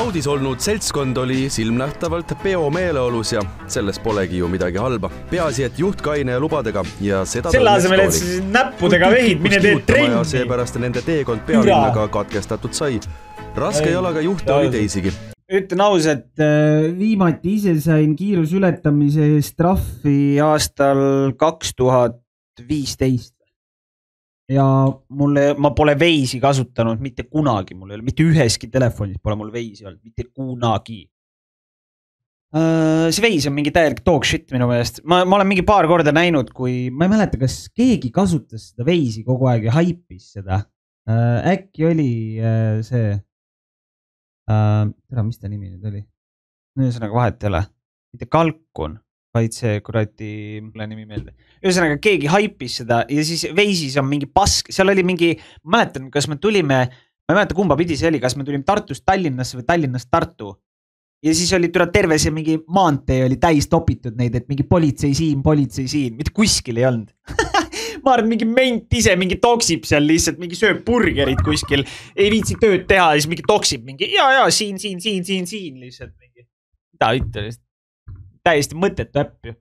audis olnud seltskond oli silmnähtavalt peomeeleolus ja selles polegi ju midagi halba. Peaasi, et juhtkaine ja lubadega ja seda selle asemel, et näppudega vehid, mine teed trenni. Seepärast nende teekond pealinnaga katkestatud sai. Raske jalaga juhte oli teisigi. Ütlen ausalt, viimati ise sain kiirusületamise trahvi aastal 2015. Ja ma pole veisi kasutanud mitte kunagi, mitte üheski telefonis pole mul veisi olnud, mitte kunagi. See veis on mingi täielik dog shit minu meelest. Ma olen mingi paar korda näinud, kui ma ei mäleta, kas keegi kasutas seda veisi kogu aeg ja haipis seda. Äkki oli see, mis ta nimi nüüd oli? Ühesõnaga vahet ei ole, mitte kalkun, vaid see kurati, mulle nimi meelde. Ühesõnaga keegi haipis seda ja siis veisis on mingi pask, seal oli mingi, ma mäletan, kas me tulime, ma ei mäleta kumba pidi see oli, kas me tulime Tartust Tallinnasse või Tallinnast Tartu. Ja siis oli terve see mingi maantee oli täis topitud neid, et mingi politsei siin, mitte kuskil ei olnud. Ma arvan, mingi ment ise mingi toksib seal lihtsalt, mingi sööb burgerit kuskil, ei viitsi tööd teha ja siis mingi toksib mingi, ja, siin lihtsalt mingi. Ta ütle lihtsalt. Täiesti mõttetu äpp ju.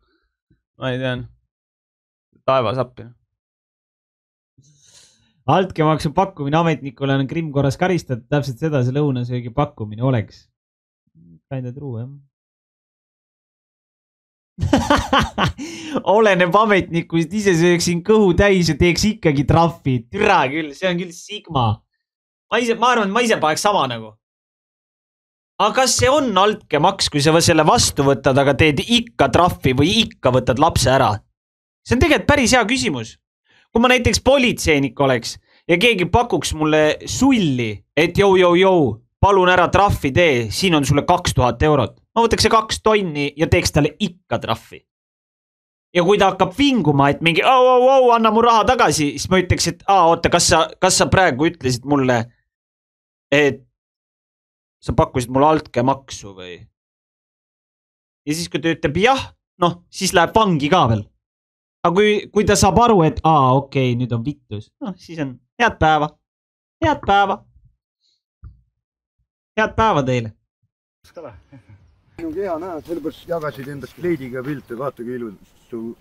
Ma ei tean. Taevas appi. Altkäemaksu pakkumine ametnikule on Krimm korras karistatud. Täpselt seda see lõunasöögi pakkumine oleks. Kinda true, jah. Oleneb ametnikust, ise sööksin kõhu täis ja teeks ikkagi trahvi. Türa küll, see on küll sigma. Ma arvan, et ma ise paneks sama nagu. Aga kas see on altkäemaks, kui sa selle vastu võtad, aga teed ikka trahvi või ikka võtad lapse ära? See on tegelikult päris hea küsimus. Kui ma näiteks politseinik oleks ja keegi pakuks mulle sulli, et jou, palun ära trahvi tee, siin on sulle 2000 eurot. Ma võtaks see 2 tonni ja teeks talle ikka trahvi. Ja kui ta hakkab vinguma, et mingi, anna mu raha tagasi, siis ma ütleks, et oota, kas sa praegu ütlesid mulle, et sa pakkusid mulle altkäemaksu või? Ja siis, kui ta ütleb jah, siis läheb vangi ka veel. Aga kui ta saab aru, et okei, nüüd on vittus, siis on head päeva. Head päeva. Head päeva teile. Hea näha, sellepärast jagasid endast kleidiga pilte, vaata kui ilus.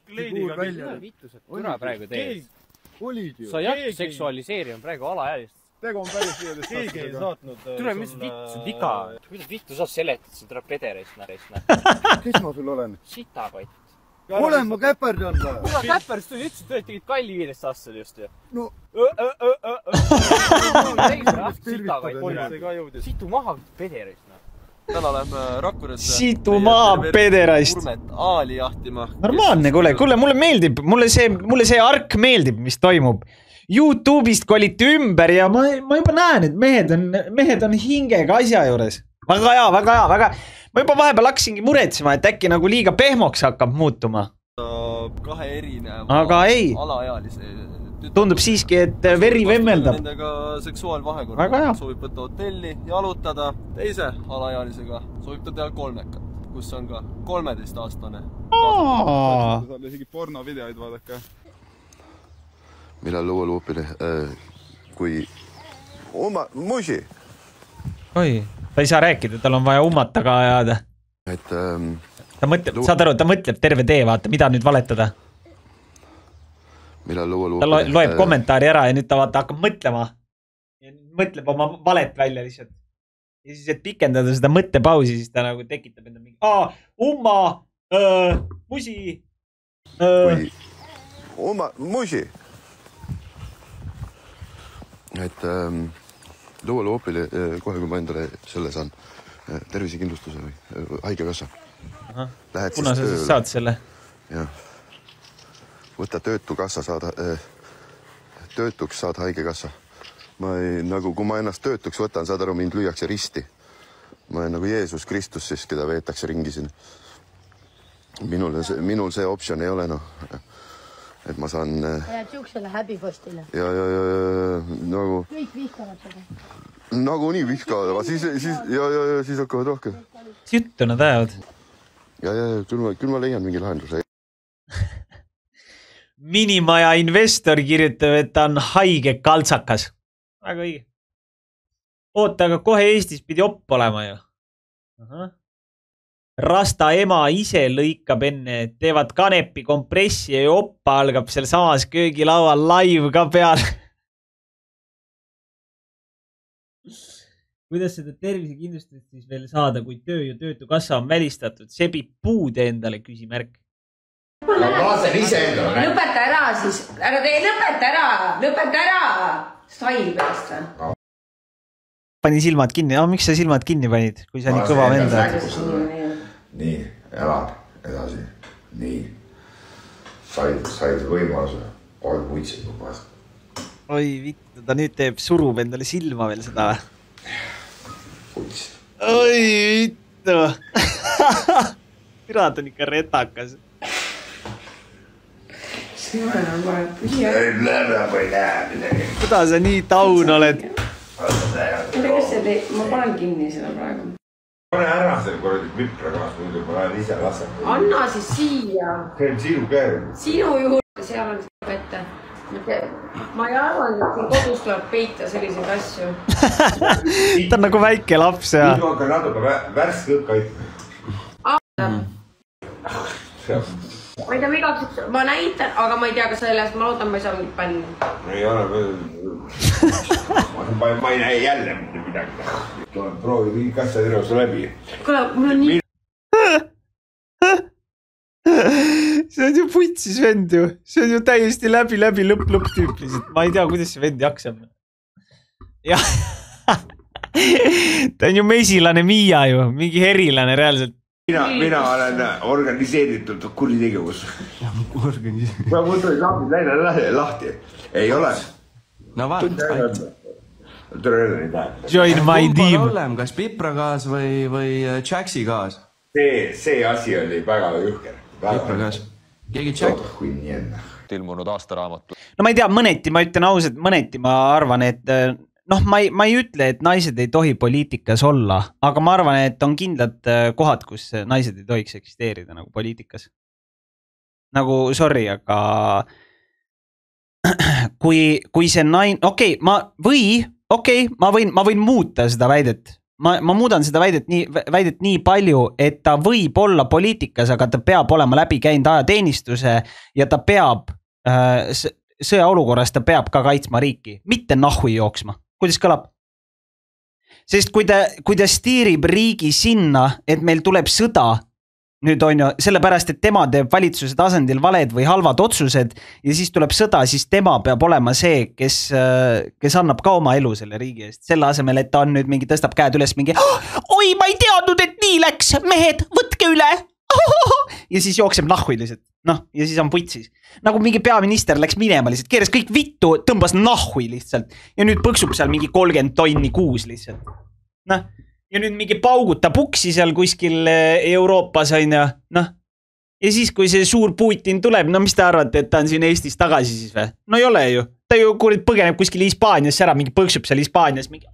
Kleidiga pilte, vittused, türa praegu teed. Olid ju. Sa jah seksualiseerima praegu alaealist. Tegu on päris viides keegi ei saatnud türa, mis vittu viga? Kuidas vittu sa seletad, see türa pederist näreist? Kes ma sul olen? Sitakott. Olen ma käperdan või? Kuda käperdist tuli, ütlesid, et tegid kalli 15 aastased just ju. No. Situ maha pederist. Täna läheme Rakveresse. Situ maha pederist. Urmet aali jahtima. Normaalne, kuule, mulle meeldib, mulle see ark meeldib, mis toimub. YouTube'ist koliti ümber ja ma juba näen, et mehed on hingega asja juures. Väga hea. Ma juba vahepeal hakkasingi muretsema, et äkki nagu liiga pehmoks hakkab muutuma. Kahe erineva aga ei. Alaealise. Tundub siiski, et veri vemmeldab. Nendega seksuaalvahekorda. Soovib võtta hotelli, jalutada. Teise alaealisega soovib ta teha kolmekat, kus on ka 13-aastane. Saab isegi pornovideoid vaadake. Millal luualuupile, kui musi. Oi, ta ei saa rääkida, tal on vaja ummata ka ajada. Et, ta mõtleb, saad aru, ta mõtleb terve tee, vaata, mida nüüd valetada. Millal luualuupile. Ta loeb kommentaari ära ja nüüd ta vaata hakkab mõtlema. Ja mõtleb oma valet välja lihtsalt. Ja siis, et pikendada seda mõttepausi, siis ta nagu tekitab enda mingi, umma, musi. Musi. Et luualuupile, kohe kui ma endale selle saan, tervisekindlustuse või haigekassa. Kuna sa siis saad selle? Jah. Võta töötukassa töötuks saad haigekassa. Kui ma ennast töötuks võtan, saad aru, mind lüüakse risti. Ma olen nagu Jeesus Kristus siis, keda veetakse ringi siin. Minul see optsioon ei ole, et ma saan... Ajad siuksele häbipostile. Ja, nagu... Kõik vihkavad seda. Nagu nii vihkavad, aga siis hakkavad rohkem. Juttu nad ajavad. Ja, küll ma leian mingi lahenduse. Minimaja investor kirjutab, et ta on haige kaltsakas. Väga õige. Oota, aga kohe Eestis pidi opp olema ju. Rasta ema ise lõikab enne, teevad kanepi kompressi ja joppa algab seal samas köögilaual live ka peale. Kuidas seda tervisekindlustust siis veel saada, kui töö ja töötukassa on välistatud? Sebib puude endale küsimärk. Lõpeta ära siis. Ära tee, lõpeta ära. Style peast või? Pani silmad kinni. Miks sa silmad kinni panid, kui sa nii kõva venda? Nii, elad edasi. Nii. Said võimaluse. Oi, muitsid juba. Oi, vittu, ta nüüd teeb, surub endale silma veel seda. Muitsid. Oi, vittu. Pirat on ikka retakas. See on vaja püsia. Kuda sa nii taun oled? Ma panen kinni seda praegu. Pane ära selle korrali vipra kaas, muidu ma lähen ise lasen. Anna siis siia. See on sinu käe. Sinu juurde, seal on ette. Ma ei arvan, et kodus tuleb peita selliseid asju. Ta on nagu väike laps ja... Nüüd hakka natuke värske õkka aitma. Ma ei tea, igaks ma näitan, aga ma ei tea, kas sellest ma loodan, ma ei saa mingit panna. Ei ole, ma ei näe jälle midagi. Proovi kõik asjad ilusa läbi. Kuule, mul on nii... See on ju putsis vend ju. See on ju täiesti läbi lõpp tüüpliselt. Ma ei tea, kuidas see vend jaksab. Ja. Ta on ju mesilane Miia ju. Mingi herilane reaalselt. Mina olen organiseeritud kuritegevus. Ma mõtlen lapid läine lahti. Ei ole. No vaat. Join my team. Ollem, kas Pipra gaas või Jaxi gaas? See asi oli väga juhker. Pipra gaas. Keegi Jack? Ilmunud aastaraamatu. No ma ei tea, mõneti, ma ütlen ausalt, mõneti ma arvan, et ma ei ütle, et naised ei tohi poliitikas olla, aga ma arvan, et on kindlad kohad, kus naised ei tohiks eksisteerida nagu poliitikas. Nagu, sorry, aga kui see naine, ma võin muuta seda väidet. Ma muudan seda väidet nii palju, et ta võib olla poliitikas, aga ta peab olema läbi käinud ajateenistuse ja ta peab sõjaolukorras ta peab ka kaitsma riiki, mitte nahui jooksma. Kuidas kõlab? Sest kui ta stiirib riigi sinna, et meil tuleb sõda, nüüd on ju, sellepärast, et tema teeb valitsuse tasandil valed või halvad otsused ja siis tuleb sõda, siis tema peab olema see, kes annab ka oma elu selle riigi eest. Selle asemel, et ta on nüüd mingi, tõstab käed üles mingi, oi, ma ei teadnud, et nii läks, mehed, võtke üle. Ja siis jookseb nahhui lihtsalt. Noh, ja siis on putsis. Nagu mingi peaminister läks minema lihtsalt, keeres kõik vittu, tõmbas nahhui lihtsalt. Ja nüüd põksub seal mingi 30 tonni kuus lihtsalt. Noh, ja nüüd mingi pauguta puksi seal kuskil Euroopas on ja noh. Ja siis, kui see suur Putin tuleb, no mis te arvate, et ta on siin Eestis tagasi siis või? No ei ole ju. Ta ju põgeneb kuskil Hispaanias ära, mingi põksub seal Hispaanias. Mingi,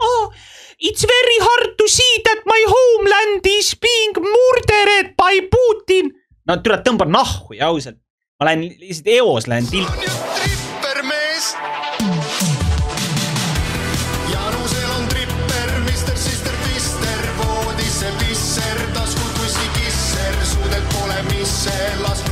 it's very hard to see that my homeland is being murdered by Putin. No tule tõmba nahhu ja ausalt. Ma lähen lihtsalt eos lähen tilk. Trippermees. Janusel on tripper, Mr. Sister Twister, voodisse pisser, taskud kussi kisser, suudelt pole misse, las